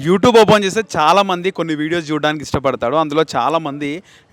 YouTube open చేస్తే చాలామంది కొన్ని వీడియోస్ చూడడానికి ఇష్టపడతాడు. అందులో చాలామంది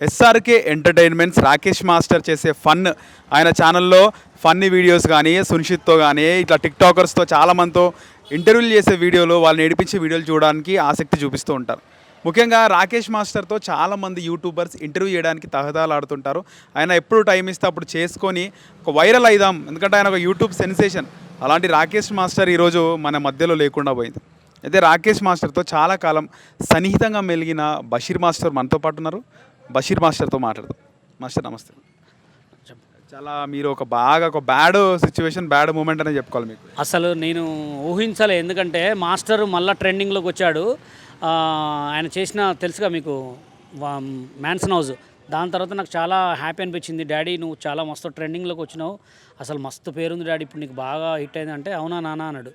ఎస్ఆర్కే ఎంటర్టైన్మెంట్స్ రాకేష్ మాస్టర్ చేసే ఫన్, ఆయన ఛానల్లో ఫన్నీ వీడియోస్ కానీ సున్షిత్తో కానీ ఇట్లా టిక్టాకర్స్తో చాలామందితో ఇంటర్వ్యూలు చేసే వీడియోలు, వాళ్ళని ఏడిపించే వీడియోలు చూడడానికి ఆసక్తి చూపిస్తూ ఉంటారు. ముఖ్యంగా రాకేష్ మాస్టర్తో చాలామంది యూట్యూబర్స్ ఇంటర్వ్యూ చేయడానికి తహతలాడుతుంటారు. ఆయన ఎప్పుడు టైం ఇస్తే అప్పుడు చేసుకొని ఒక వైరల్ అయిదాం, ఎందుకంటే ఆయన ఒక యూట్యూబ్ సెన్సేషన్. అలాంటి రాకేష్ మాస్టర్ ఈరోజు మన మధ్యలో లేకుండా పోయింది. అయితే రాకేష్ మాస్టర్తో చాలా కాలం సన్నిహితంగా మెలిగిన బషీర్ మాస్టర్ మనతో పాటు ఉన్నారు. బషీర్ మాస్టర్తో మాట్లాడదాం. మాస్టర్ నమస్తే. చాలా మీరు ఒక బ్యాడ్ సిచ్యువేషన్, బ్యాడ్ మూమెంట్ అనే చెప్పుకోవాలి మీకు. అసలు నేను ఊహించలే, ఎందుకంటే మాస్టర్ మళ్ళీ ట్రెండింగ్లోకి వచ్చాడు. ఆయన చేసిన తెలుసుగా మీకు మ్యాన్సన్ హౌస్, దాని తర్వాత నాకు చాలా హ్యాపీ అనిపించింది. డాడీ నువ్వు చాలా మస్తు ట్రెండింగ్లోకి వచ్చినావు, అసలు మస్తు పేరుంది డాడీ, ఇప్పుడు నీకు బాగా హిట్ అయింది అంటే అవునా నాన్న అన్నాడు.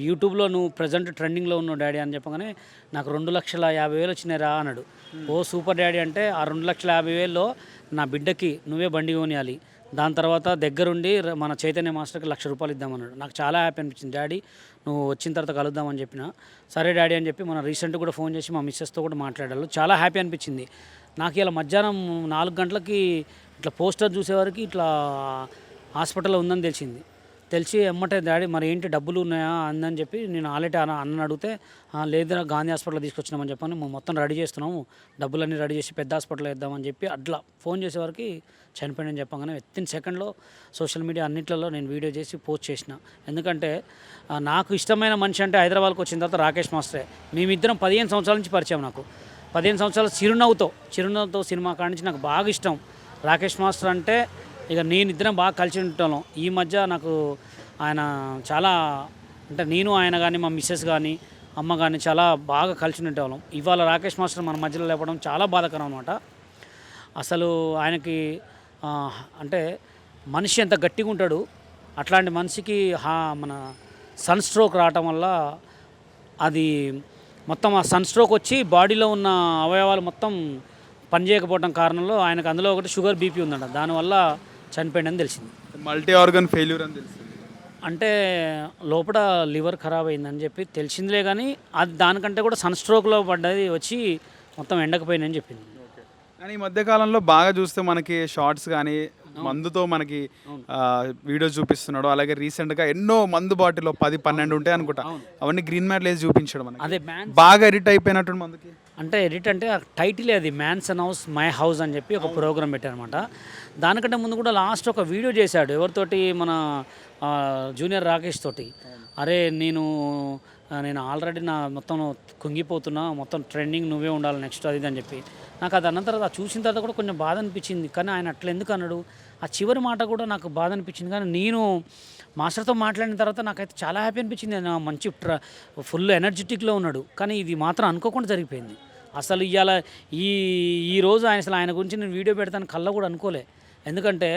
యూట్యూబ్లో నువ్వు ప్రజెంట్ ట్రెండింగ్లో ఉన్నావు డాడీ అని చెప్పగానే నాకు 2,50,000 వచ్చినాయి రా అన్నాడు. ఓ సూపర్ డాడీ అంటే ఆ 2,50,000లో నా బిడ్డకి నువ్వే బండి కొనియాలి, దాని తర్వాత దగ్గరుండి మన చైతన్య మాస్టర్కి ₹1,00,000 ఇద్దామన్నాడు. నాకు చాలా హ్యాపీ అనిపించింది. డాడీ నువ్వు వచ్చిన తర్వాత కలుద్దామని చెప్పిన. సరే డాడీ అని చెప్పి మన రీసెంట్ కూడా ఫోన్ చేసి మా మిస్సెస్తో కూడా మాట్లాడారు. చాలా హ్యాపీ అనిపించింది. నాకు ఇలా మధ్యాహ్నం 4 గంటలకి ఇట్లా పోస్టర్ చూసేవారికి ఇట్లా హాస్పిటల్లో ఉందని తెలిసి ఎమ్మటే డాడీ మరి ఏంటి డబ్బులు ఉన్నాయా అందని చెప్పి నేను ఆల్రెడీ అన్నని అడిగితే లేదురా గాంధీ హాస్పిటల్ తీసుకొచ్చినామని చెప్పని మొత్తం రెడీ చేస్తున్నాము, డబ్బులన్నీ రెడీ చేసి పెద్ద హాస్పిటల్లో వేద్దామని చెప్పి అట్లా ఫోన్ చేసేవారికి చనిపోయాడని చెప్పగానే వితిన్ సెకండ్లో సోషల్ మీడియా అన్నిట్లలో నేను వీడియో చేసి పోస్ట్ చేసిన. ఎందుకంటే నాకు ఇష్టమైన మనిషి అంటే హైదరాబాద్కి వచ్చిన తర్వాత రాకేష్ మాస్టరే. మేమిద్దరం 15 సంవత్సరాల నుంచి పరిచయం. నాకు 15 సంవత్సరాల చిరునవ్వుతో సినిమా కాడి నుంచి నాకు బాగా ఇష్టం రాకేష్ మాస్టర్ అంటే. ఇక నేను ఇద్దరం బాగా కలిసి ఉంటాను. ఈ మధ్య నాకు ఆయన చాలా అంటే నేను ఆయన కానీ మా మిస్సెస్ కానీ అమ్మ కానీ చాలా బాగా కలిసి ఉండేవాళ్ళం. ఇవాళ రాకేష్ మాస్టర్ మన మధ్యలో లేపడం చాలా బాధాకరం అనమాట. అసలు ఆయనకి అంటే మనిషి ఎంత గట్టిగా ఉంటాడు, అట్లాంటి మనిషికి మన సన్ స్ట్రోక్ రావటం వల్ల అది మొత్తం ఆ సన్ స్ట్రోక్ వచ్చి బాడీలో ఉన్న అవయవాలు మొత్తం పనిచేయకపోవడం కారణంలో ఆయనకు అందులో ఒకటి షుగర్ బీపీ ఉందంట, దానివల్ల చనిపోయిందని తెలిసింది. మల్టీ ఆర్గన్ ఫెయిల్యూర్ అని తెలిసింది. అంటే లోపల లివర్ ఖరాబ్ అయిందని చెప్పి తెలిసిందిలే, కానీ అది దానికంటే కూడా సన్ స్ట్రోక్లో పడ్డది వచ్చి మొత్తం ఎండకపోయిందని చెప్పింది. కానీ ఈ మధ్యకాలంలో బాగా చూస్తే మనకి షార్ట్స్ కానీ మందుతో మనకి వీడియోస్ చూపిస్తున్నాడు. అలాగే రీసెంట్గా ఎన్నో మందు బాటిల్లో 10-12 ఉంటాయి అనుకుంటా, అవన్నీ గ్రీన్ మ్యాట్ లేసి చూపించాడు మనకి. అదే బాగా ఎడిట్ అయిపోయినట్టు మందుకి. అంటే ఎడిట్ అంటే ఆ టైటిల్ అది మ్యాన్సన్ హౌస్ మై హౌస్ అని చెప్పి ఒక ప్రోగ్రామ్ పెట్టారనమాట. దానికంటే ముందు కూడా లాస్ట్ ఒక వీడియో చేశాడు ఎవరితోటి, మన జూనియర్ రాకేష్ తోటి. అరే నేను ఆల్రెడీ నా మొత్తం కుంగిపోతున్నా, మొత్తం ట్రెండింగ్ నువ్వే ఉండాలి నెక్స్ట్ అది అని చెప్పి. నాకు అది అన్న తర్వాత చూసిన తర్వాత కూడా కొంచెం బాధ అనిపించింది. కానీ ఆయన అట్లా ఎందుకు అన్నాడు, ఆ చివరి మాట కూడా నాకు బాధ అనిపించింది. కానీ నేను మాస్టర్తో మాట్లాడిన తర్వాత నాకైతే చాలా హ్యాపీ అనిపించింది. ఆయన మంచి ఫుల్ ఎనర్జెటిక్లో ఉన్నాడు. కానీ ఇది మాత్రం అనుకోకుండా జరిగిపోయింది. అసలు ఇవాళ ఈ రోజు ఆయన గురించి నేను వీడియో పెడతాను కళ్ళ కూడా అనుకోలే. ఎందుకంటే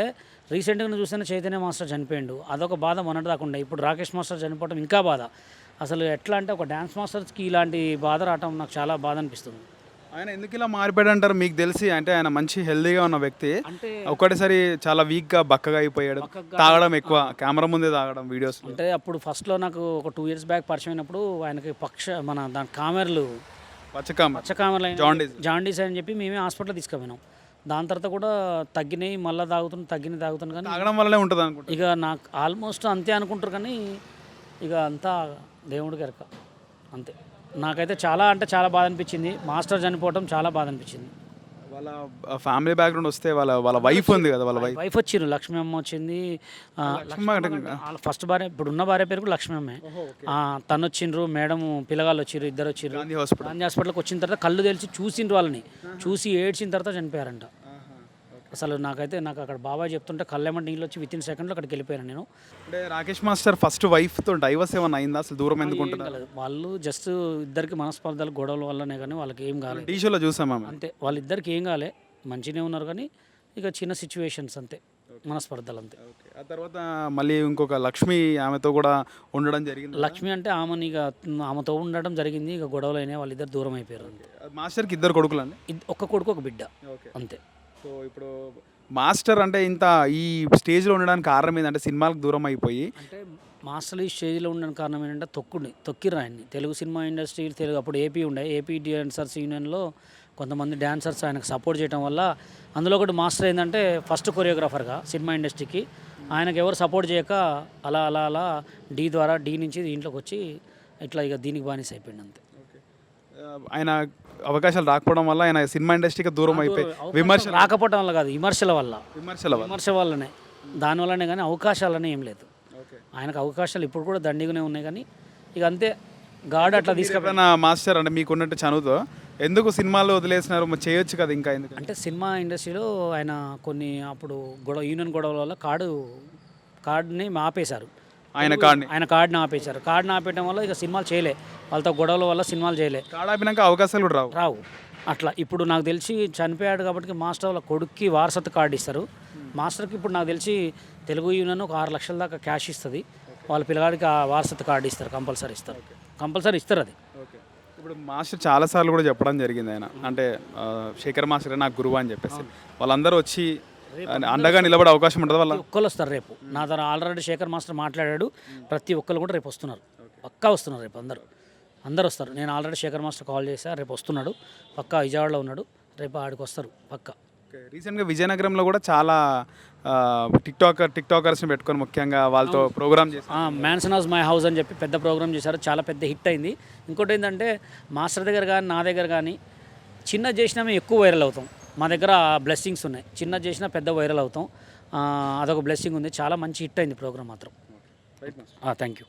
రీసెంట్గా చూసిన చైతన్య మాస్టర్ చనిపోయాడు, అదొక బాధ మొన్నటి దాకుండా. ఇప్పుడు రాకేష్ మాస్టర్ చనిపోవడం ఇంకా బాధ. అసలు ఎట్లా అంటే ఒక డ్యాన్స్ మాస్టర్స్కి ఇలాంటి బాధ రావటం నాకు చాలా బాధ అనిపిస్తుంది. ఆయన ఎందుకు ఇలా మారిపోయాడు అంటారు మీకు తెలిసి? అంటే ఆయన మంచి హెల్దీగా ఉన్న వ్యక్తి, అంటే ఒకటేసారి చాలా వీక్గా బక్కగా అయిపోయాడు, తాగడం ఎక్కువ, కెమెరా ముందే తాగడం వీడియోస్. అంటే అప్పుడు ఫస్ట్లో నాకు ఒక 2 years బ్యాక్ పరిచయం అయినప్పుడు ఆయనకి మన దాని కామెర్లు పచ్చకామెర్లు జాండీస్ అని చెప్పి మేమే హాస్పిటల్ తీసుకుపోయినాం. దాని తర్వాత కూడా తగ్గినాయి, మళ్ళీ తాగుతాను కానీ తాగడం వల్లనే ఉంటుంది అనుకుంటా. ఇక నాకు ఆల్మోస్ట్ అంతే అనుకుంటారు, కానీ ఇక అంతా దేవుడికి ఎరక అంతే. నాకైతే చాలా అంటే చాలా బాధ అనిపించింది. మాస్టర్ చనిపోవడం చాలా బాధ అనిపించింది. వాళ్ళ ఫ్యామిలీ బ్యాక్గ్రౌండ్ వస్తే వాళ్ళ వైఫ్ ఉంది కదా, వాళ్ళ వైఫ్ వచ్చింది, లక్ష్మీ అమ్మ వచ్చింది. ఫస్ట్ భార్య, ఇప్పుడున్న భార్య పేరు కూడా లక్ష్మీ అమ్మే. తను వచ్చిండ్రు, మేడం పిల్లగాళ్ళు వచ్చిర్రు, ఇద్దరు వచ్చిర్రు. గాంధీ హాస్పిటల్కి వచ్చిన తర్వాత కళ్ళు తెలిసి చూసిండ్రు, వాళ్ళని చూసి ఏడ్చిన తర్వాత చనిపోయారంట. అసలు నాకు అక్కడ బాబాయ్ చెప్తుంటే కళ్ళేమంటే నీళ్ళు వచ్చి వితిన్ సెకండ్లో అక్కడికి వెళ్ళిపోయాను నేను. అంటే రాకేష్ మాస్టర్ ఫస్ట్ వైఫ్తో డైవర్స్ ఏమైనా అయిందా? అసలు దూరం ఎందుకు ఉంటున్నారు వాళ్ళు? జస్ట్ ఇద్దరికి మనస్పర్ధలు గొడవల వల్లనే, కానీ వాళ్ళకి ఏం కాలేదు. టీషోలో చూసాం అంతే, వాళ్ళిద్దరికి ఏం కాలే, మంచిగానే ఉన్నారు. కానీ ఇక చిన్న సిచ్యువేషన్స్ అంతే, మనస్పర్ధలు అంతే. ఆ తర్వాత మళ్ళీ ఇంకొక లక్ష్మి ఆమెతో కూడా ఉండడం జరిగింది. లక్ష్మి అంటే ఆమెతో ఉండడం జరిగింది. ఇక గొడవలు అయినాయి, వాళ్ళిద్దరు దూరం అయిపోయారు అంతే. మాస్టర్కి 2 కొడుకులు అండి? ఒక కొడుకు ఒక బిడ్డ అంతే. సో ఇప్పుడు మాస్టర్ అంటే ఇంత ఈ స్టేజ్లో ఉండడానికి కారణం ఏంటంటే సినిమాలకు దూరం అయిపోయి, అంటే మాస్టర్లు ఈ స్టేజ్లో ఉండడానికి కారణం ఏంటంటే తొక్కిర్రు ఆయన్ని. తెలుగు సినిమా ఇండస్ట్రీ తెలుగు అప్పుడు ఏపీ ఉండే, ఏపీ డాన్సర్స్ యూనియన్లో కొంతమంది డాన్సర్స్ ఆయనకు సపోర్ట్ చేయడం వల్ల, అందులో ఒకటి మాస్టర్ ఏంటంటే ఫస్ట్ కొరియోగ్రాఫర్గా సినిమా ఇండస్ట్రీకి ఆయనకు ఎవరు సపోర్ట్ చేయక అలా అలా అలా డి నుంచి దీంట్లోకి వచ్చి ఇట్లా ఇక దీనికి బానిస అయిపోయింది అంతే. ఆయన అవకాశాలు రాకపోవడం వల్ల ఆయన సినిమా ఇండస్ట్రీకి దూరం అయిపోయి విమర్శలు రాకపోవడం వల్ల కాదు, విమర్శల వల్ల. విమర్శల వల్లనే, దానివల్లనే కానీ అవకాశాలనే ఏం లేదు. ఆయనకు అవకాశాలు ఇప్పుడు కూడా దండిగానే ఉన్నాయి కానీ ఇక అంతే గాడ్ అట్లా తీసుకెళ్ళిన మాస్టర్ అంటే మీకు ఉన్నట్టు చనువుతో ఎందుకు సినిమాలు వదిలేసినారు, చేయొచ్చు కదా ఇంకా ఎందుకు? అంటే సినిమా ఇండస్ట్రీలో ఆయన కొన్ని అప్పుడు యూనియన్ గొడవల వల్ల కార్డుని ఆపేశారు. ఆయన కార్డుని ఆపేశారు. కార్డుని ఆపేయడం వల్ల ఇక సినిమాలు చేయలే, వాళ్ళతో గొడవల వల్ల సినిమాలు చేయలే. కార్డు ఆపినాక అవకాశాలు కూడా రావు అట్లా. ఇప్పుడు నాకు తెలిసి చనిపోయాడు కాబట్టి మాస్టర్ వాళ్ళ కొడుక్కి వారసత్వ కార్డు ఇస్తారు. మాస్టర్కి ఇప్పుడు నాకు తెలిసి తెలుగు యూనియన్ ఒక 6 లక్షల దాకా క్యాష్ ఇస్తుంది. వాళ్ళ పిల్లగాడికి ఆ వారసత్వ కార్డు ఇస్తారు, కంపల్సరీ ఇస్తారు అది. ఇప్పుడు మాస్టర్ చాలాసార్లు కూడా చెప్పడం జరిగింది ఆయన, అంటే శేఖర్ మాస్టర్ నాకు గురువు అని చెప్పేసి వాళ్ళందరూ వచ్చి అండగా నిలబడే అవకాశం ఉంటుంది. వాళ్ళ ఒక్కరు వస్తారు రేపు. నా దగ్గర ఆల్రెడీ శేఖర్ మాస్టర్ మాట్లాడాడు, ప్రతి ఒక్కరు కూడా రేపు వస్తున్నారు, పక్కా వస్తున్నారు రేపు. అందరు వస్తారు. నేను ఆల్రెడీ శేఖర్ మాస్టర్ కాల్ చేశా, రేపు వస్తున్నాడు పక్కా. విజయవాడలో ఉన్నాడు, రేపు ఆడికి వస్తారు పక్కా. రీసెంట్గా విజయనగరంలో కూడా చాలా టిక్టాకర్స్ని పెట్టుకొని ముఖ్యంగా వాళ్ళతో ప్రోగ్రామ్ చేసి మ్యాన్సన్ హౌస్ మై హౌస్ అని చెప్పి పెద్ద ప్రోగ్రామ్ చేశారు, చాలా పెద్ద హిట్ అయింది. ఇంకోటి ఏంటంటే మాస్టర్ దగ్గర కానీ నా దగ్గర కానీ చిన్న చేసినా మేము ఎక్కువ వైరల్ అవుతాం. మా దగ్గర బ్లెస్సింగ్స్ ఉన్నాయి, చిన్న చేసినా పెద్ద వైరల్ అవుతాం. అదొక బ్లెస్సింగ్ ఉంది. చాలా మంచి హిట్ అయింది ప్రోగ్రామ్ మాత్రం. Thank you.